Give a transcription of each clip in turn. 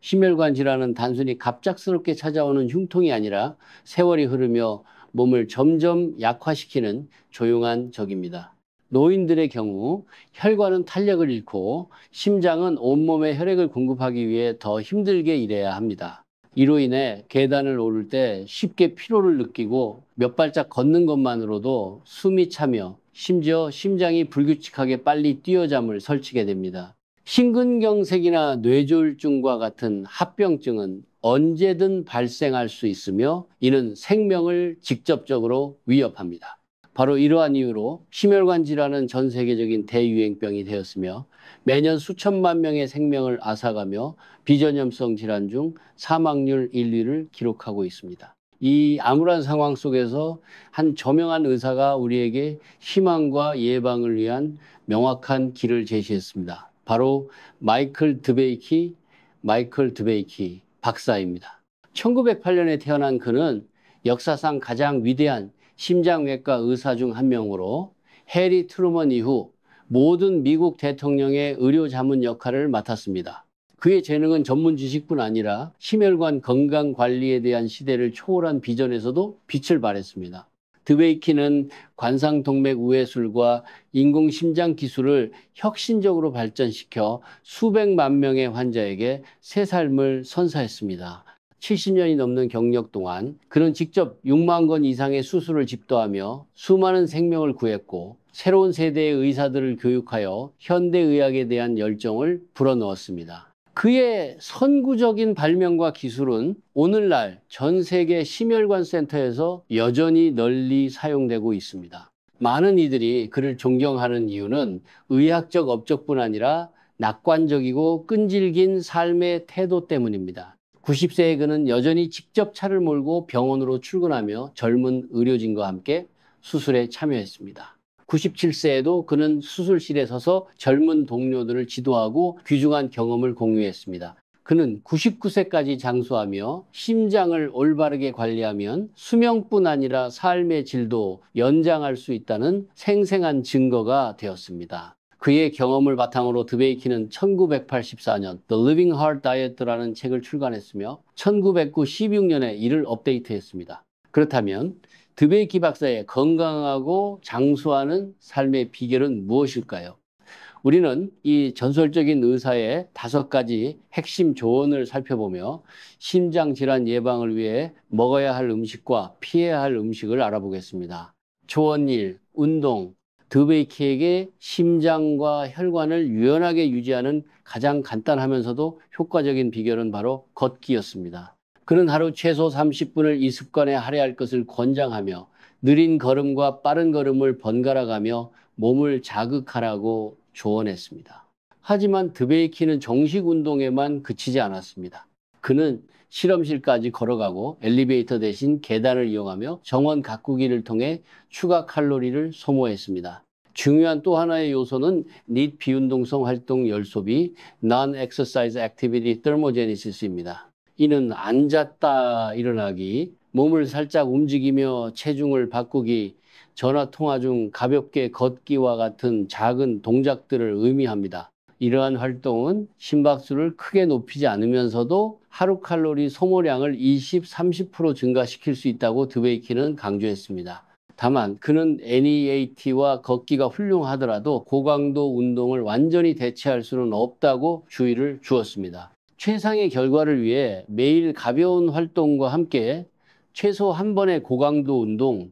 심혈관 질환은 단순히 갑작스럽게 찾아오는 흉통이 아니라 세월이 흐르며 몸을 점점 약화시키는 조용한 적입니다. 노인들의 경우 혈관은 탄력을 잃고 심장은 온몸에 혈액을 공급하기 위해 더 힘들게 일해야 합니다. 이로 인해 계단을 오를 때 쉽게 피로를 느끼고 몇 발짝 걷는 것만으로도 숨이 차며 심지어 심장이 불규칙하게 빨리 뛰어잠을 설치게 됩니다. 심근경색이나 뇌졸중과 같은 합병증은 언제든 발생할 수 있으며 이는 생명을 직접적으로 위협합니다. 바로 이러한 이유로 심혈관 질환은 전 세계적인 대유행병이 되었으며 매년 수천만 명의 생명을 앗아가며 비전염성 질환 중 사망률 1위를 기록하고 있습니다. 이 암울한 상황 속에서 한 저명한 의사가 우리에게 희망과 예방을 위한 명확한 길을 제시했습니다. 바로 마이클 드베이키 박사입니다. 1908년에 태어난 그는 역사상 가장 위대한 심장외과 의사 중 한 명으로 해리 트루먼 이후 모든 미국 대통령의 의료 자문 역할을 맡았습니다. 그의 재능은 전문 지식뿐 아니라 심혈관 건강 관리에 대한 시대를 초월한 비전에서도 빛을 발했습니다. 드베이키는 관상동맥 우회술과 인공심장 기술을 혁신적으로 발전시켜 수백만 명의 환자에게 새 삶을 선사했습니다. 70년이 넘는 경력 동안 그는 직접 6만 건 이상의 수술을 집도하며 수많은 생명을 구했고 새로운 세대의 의사들을 교육하여 현대의학에 대한 열정을 불어넣었습니다. 그의 선구적인 발명과 기술은 오늘날 전 세계 심혈관 센터에서 여전히 널리 사용되고 있습니다. 많은 이들이 그를 존경하는 이유는 의학적 업적뿐 아니라 낙관적이고 끈질긴 삶의 태도 때문입니다. 90세의 그는 여전히 직접 차를 몰고 병원으로 출근하며 젊은 의료진과 함께 수술에 참여했습니다. 97세에도 그는 수술실에 서서 젊은 동료들을 지도하고 귀중한 경험을 공유했습니다. 그는 99세까지 장수하며 심장을 올바르게 관리하면 수명뿐 아니라 삶의 질도 연장할 수 있다는 생생한 증거가 되었습니다. 그의 경험을 바탕으로 드베이키는 1984년 The Living Heart Diet라는 책을 출간했으며 1996년에 이를 업데이트했습니다. 그렇다면 드베이키 박사의 건강하고 장수하는 삶의 비결은 무엇일까요? 우리는 이 전설적인 의사의 5가지 핵심 조언을 살펴보며 심장질환 예방을 위해 먹어야 할 음식과 피해야 할 음식을 알아보겠습니다. 조언 1. 운동. 드베이키에게 심장과 혈관을 유연하게 유지하는 가장 간단하면서도 효과적인 비결은 바로 걷기였습니다. 그는 하루 최소 30분을 이 습관에 할애할 것을 권장하며 느린 걸음과 빠른 걸음을 번갈아 가며 몸을 자극하라고 조언했습니다. 하지만 드베이키는 정식 운동에만 그치지 않았습니다. 그는 실험실까지 걸어가고 엘리베이터 대신 계단을 이용하며 정원 가꾸기를 통해 추가 칼로리를 소모했습니다. 중요한 또 하나의 요소는 닛 비운동성 활동 열소비 Non-Exercise Activity Thermogenesis입니다. 이는 앉았다 일어나기, 몸을 살짝 움직이며 체중을 바꾸기, 전화통화 중 가볍게 걷기와 같은 작은 동작들을 의미합니다. 이러한 활동은 심박수를 크게 높이지 않으면서도 하루 칼로리 소모량을 20, 30% 증가시킬 수 있다고 드베이키는 강조했습니다. 다만 그는 NEAT와 걷기가 훌륭하더라도 고강도 운동을 완전히 대체할 수는 없다고 주의를 주었습니다. 최상의 결과를 위해 매일 가벼운 활동과 함께 최소 한 번의 고강도 운동,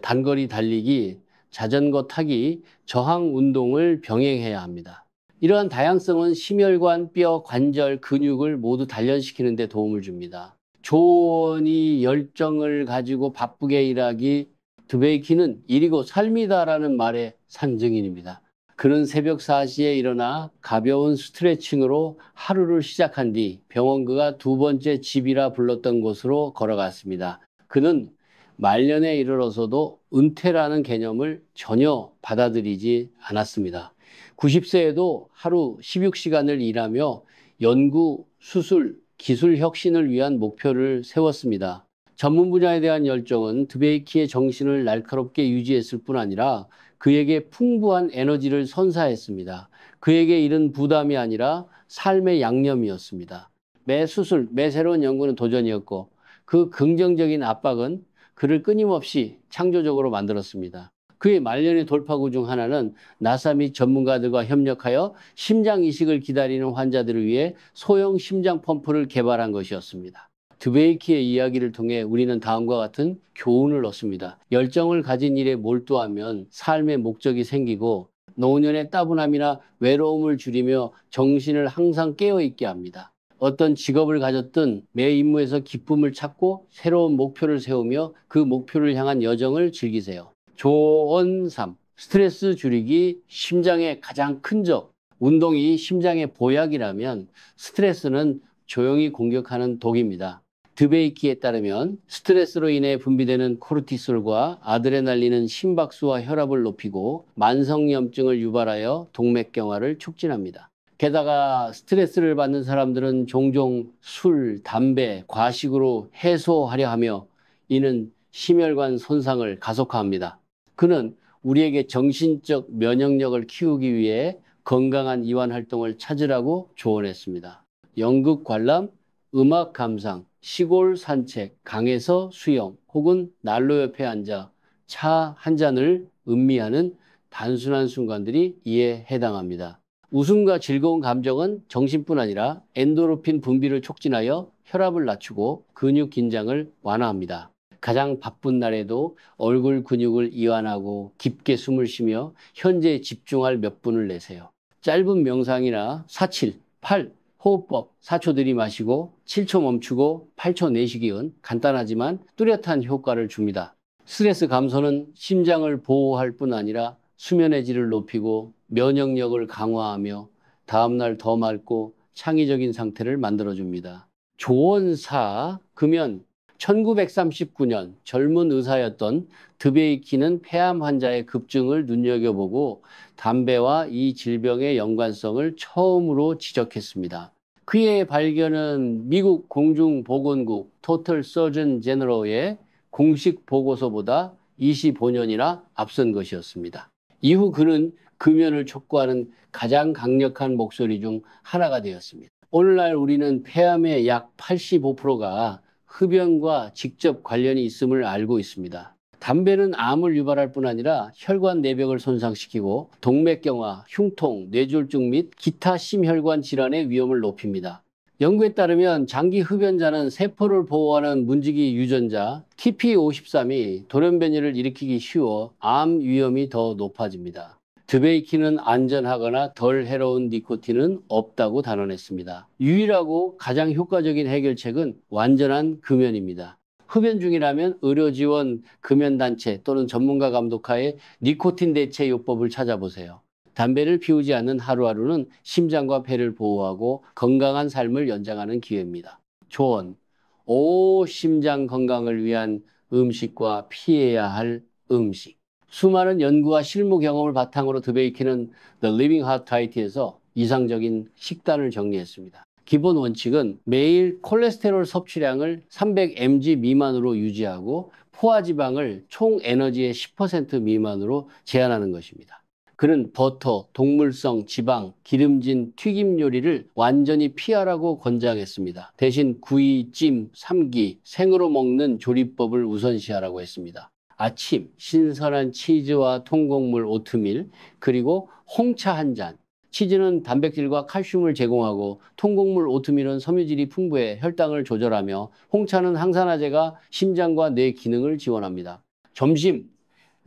단거리 달리기, 자전거 타기, 저항 운동을 병행해야 합니다. 이러한 다양성은 심혈관, 뼈, 관절, 근육을 모두 단련시키는 데 도움을 줍니다. 조언이 열정을 가지고 바쁘게 일하기, 드베이키는 일이고 삶이다라는 말의 산증인입니다. 그는 새벽 4시에 일어나 가벼운 스트레칭으로 하루를 시작한 뒤 병원 두 번째 집이라 불렀던 곳으로 걸어갔습니다. 그는 말년에 이르러서도 은퇴라는 개념을 전혀 받아들이지 않았습니다. 90세에도 하루 16시간을 일하며 연구, 수술, 기술 혁신을 위한 목표를 세웠습니다. 전문 분야에 대한 열정은 드베이키의 정신을 날카롭게 유지했을 뿐 아니라 그에게 풍부한 에너지를 선사했습니다. 그에게 이른 부담이 아니라 삶의 양념이었습니다. 매 수술, 매 새로운 연구는 도전이었고 그 긍정적인 압박은 그를 끊임없이 창조적으로 만들었습니다. 그의 말년의 돌파구 중 하나는 나사 및 전문가들과 협력하여 심장 이식을 기다리는 환자들을 위해 소형 심장 펌프를 개발한 것이었습니다. 드베이키의 이야기를 통해 우리는 다음과 같은 교훈을 얻습니다. 열정을 가진 일에 몰두하면 삶의 목적이 생기고 노년의 따분함이나 외로움을 줄이며 정신을 항상 깨어있게 합니다. 어떤 직업을 가졌든 매 임무에서 기쁨을 찾고 새로운 목표를 세우며 그 목표를 향한 여정을 즐기세요. 조언 3. 스트레스 줄이기 심장의 가장 큰 적. 운동이 심장의 보약이라면 스트레스는 조용히 공격하는 독입니다. 드베이키에 따르면 스트레스로 인해 분비되는 코르티솔과 아드레날린은 심박수와 혈압을 높이고 만성염증을 유발하여 동맥경화를 촉진합니다. 게다가 스트레스를 받는 사람들은 종종 술, 담배, 과식으로 해소하려 하며 이는 심혈관 손상을 가속화합니다. 그는 우리에게 정신적 면역력을 키우기 위해 건강한 이완 활동을 찾으라고 조언했습니다. 연극 관람, 음악 감상, 시골 산책, 강에서 수영, 혹은 난로 옆에 앉아 차 한 잔을 음미하는 단순한 순간들이 이에 해당합니다. 웃음과 즐거운 감정은 정신뿐 아니라 엔도르핀 분비를 촉진하여 혈압을 낮추고 근육 긴장을 완화합니다. 가장 바쁜 날에도 얼굴 근육을 이완하고 깊게 숨을 쉬며 현재에 집중할 몇 분을 내세요. 짧은 명상이나 4-7, 8 호흡법 4초 들이마시고 7초 멈추고 8초 내쉬기은 간단하지만 뚜렷한 효과를 줍니다. 스트레스 감소는 심장을 보호할 뿐 아니라 수면의 질을 높이고 면역력을 강화하며 다음날 더 맑고 창의적인 상태를 만들어줍니다. 조언 4. 금연 1939년 젊은 의사였던 드베이키는 폐암 환자의 급증을 눈여겨보고 담배와 이 질병의 연관성을 처음으로 지적했습니다. 그의 발견은 미국 공중보건국 토털 서전 제너럴의 공식 보고서보다 25년이나 앞선 것이었습니다. 이후 그는 금연을 촉구하는 가장 강력한 목소리 중 하나가 되었습니다. 오늘날 우리는 폐암의 약 85%가 흡연과 직접 관련이 있음을 알고 있습니다. 담배는 암을 유발할 뿐 아니라 혈관 내벽을 손상시키고 동맥경화, 흉통, 뇌졸중 및 기타 심혈관 질환의 위험을 높입니다. 연구에 따르면 장기 흡연자는 세포를 보호하는 문지기 유전자 TP53이 돌연변이를 일으키기 쉬워 암 위험이 더 높아집니다. 드베이키는 안전하거나 덜 해로운 니코틴은 없다고 단언했습니다. 유일하고 가장 효과적인 해결책은 완전한 금연입니다. 흡연 중이라면 의료지원 금연단체 또는 전문가 감독하에 니코틴 대체 요법을 찾아보세요. 담배를 피우지 않는 하루하루는 심장과 폐를 보호하고 건강한 삶을 연장하는 기회입니다. 조언. 심장 건강을 위한 음식과 피해야 할 음식. 수많은 연구와 실무 경험을 바탕으로 드베이키는 The Living Heart Diet에서 이상적인 식단을 정리했습니다. 기본 원칙은 매일 콜레스테롤 섭취량을 300mg 미만으로 유지하고 포화지방을 총 에너지의 10% 미만으로 제한하는 것입니다. 그는 버터, 동물성 지방, 기름진 튀김 요리를 완전히 피하라고 권장했습니다. 대신 구이, 찜, 삼기, 생으로 먹는 조리법을 우선시하라고 했습니다. 아침 신선한 치즈와 통곡물 오트밀, 그리고 홍차 한 잔. 치즈는 단백질과 칼슘을 제공하고 통곡물 오트밀은 섬유질이 풍부해 혈당을 조절하며 홍차는 항산화제가 심장과 뇌 기능을 지원합니다. 점심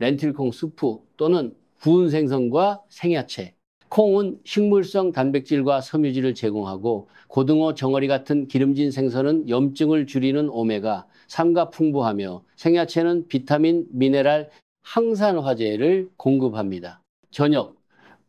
렌틸콩 수프 또는 구운 생선과 생야채. 콩은 식물성 단백질과 섬유질을 제공하고 고등어, 정어리 같은 기름진 생선은 염증을 줄이는 오메가 3가 풍부하며 생야채는 비타민, 미네랄, 항산화제를 공급합니다. 저녁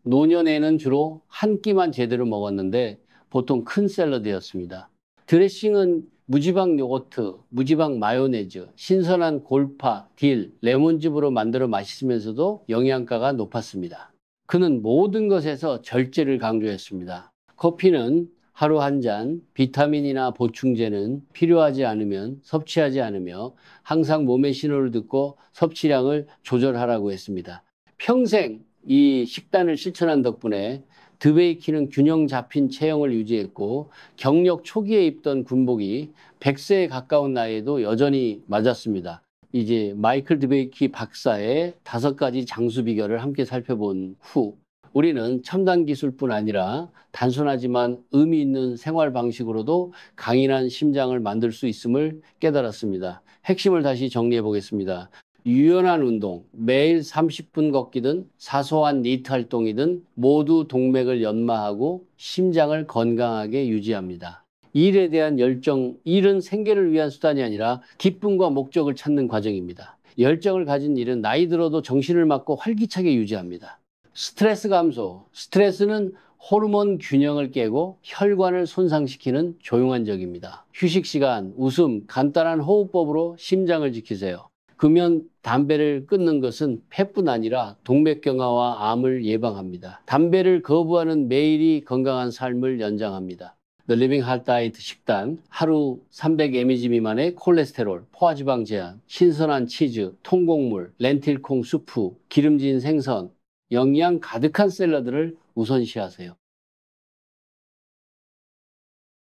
노년에는 주로 한 끼만 제대로 먹었는데 보통 큰 샐러드였습니다. 드레싱은 무지방 요거트, 무지방 마요네즈, 신선한 골파, 딜, 레몬즙으로 만들어 마시면서도 영양가가 높았습니다. 그는 모든 것에서 절제를 강조했습니다. 커피는 하루 한 잔, 비타민이나 보충제는 필요하지 않으면 섭취하지 않으며 항상 몸의 신호를 듣고 섭취량을 조절하라고 했습니다. 평생 이 식단을 실천한 덕분에 드베이키는 균형 잡힌 체형을 유지했고 경력 초기에 입던 군복이 100세에 가까운 나이에도 여전히 맞았습니다. 이제 마이클 드베이키 박사의 5가지 장수 비결을 함께 살펴본 후 우리는 첨단 기술뿐 아니라 단순하지만 의미 있는 생활 방식으로도 강인한 심장을 만들 수 있음을 깨달았습니다. 핵심을 다시 정리해 보겠습니다. 유연한 운동, 매일 30분 걷기든 사소한 니트 활동이든 모두 동맥을 연마하고 심장을 건강하게 유지합니다. 일에 대한 열정, 일은 생계를 위한 수단이 아니라 기쁨과 목적을 찾는 과정입니다. 열정을 가진 일은 나이 들어도 정신을 맑고 활기차게 유지합니다. 스트레스 감소, 스트레스는 호르몬 균형을 깨고 혈관을 손상시키는 조용한 적입니다. 휴식 시간, 웃음, 간단한 호흡법으로 심장을 지키세요. 금연, 담배를 끊는 것은 폐뿐 아니라 동맥경화와 암을 예방합니다. 담배를 거부하는 매일이 건강한 삶을 연장합니다. The Living Heart Diet 식단, 하루 300mg 미만의 콜레스테롤, 포화지방 제한, 신선한 치즈, 통곡물, 렌틸콩 수프, 기름진 생선, 영양 가득한 샐러드를 우선시하세요.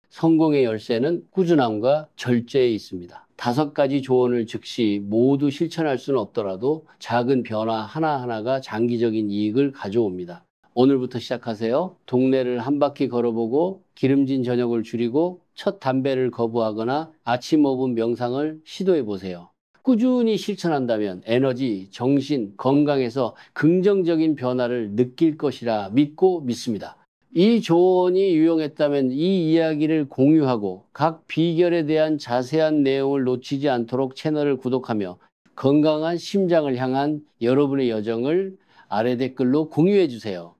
성공의 열쇠는 꾸준함과 절제에 있습니다. 5가지 조언을 즉시 모두 실천할 수는 없더라도 작은 변화 하나하나가 장기적인 이익을 가져옵니다. 오늘부터 시작하세요. 동네를 한 바퀴 걸어보고 기름진 저녁을 줄이고 첫 담배를 거부하거나 아침 5분 명상을 시도해 보세요. 꾸준히 실천한다면 에너지, 정신, 건강에서 긍정적인 변화를 느낄 것이라 믿고 믿습니다. 이 조언이 유용했다면 이 이야기를 공유하고 각 비결에 대한 자세한 내용을 놓치지 않도록 채널을 구독하며 건강한 심장을 향한 여러분의 여정을 아래 댓글로 공유해 주세요.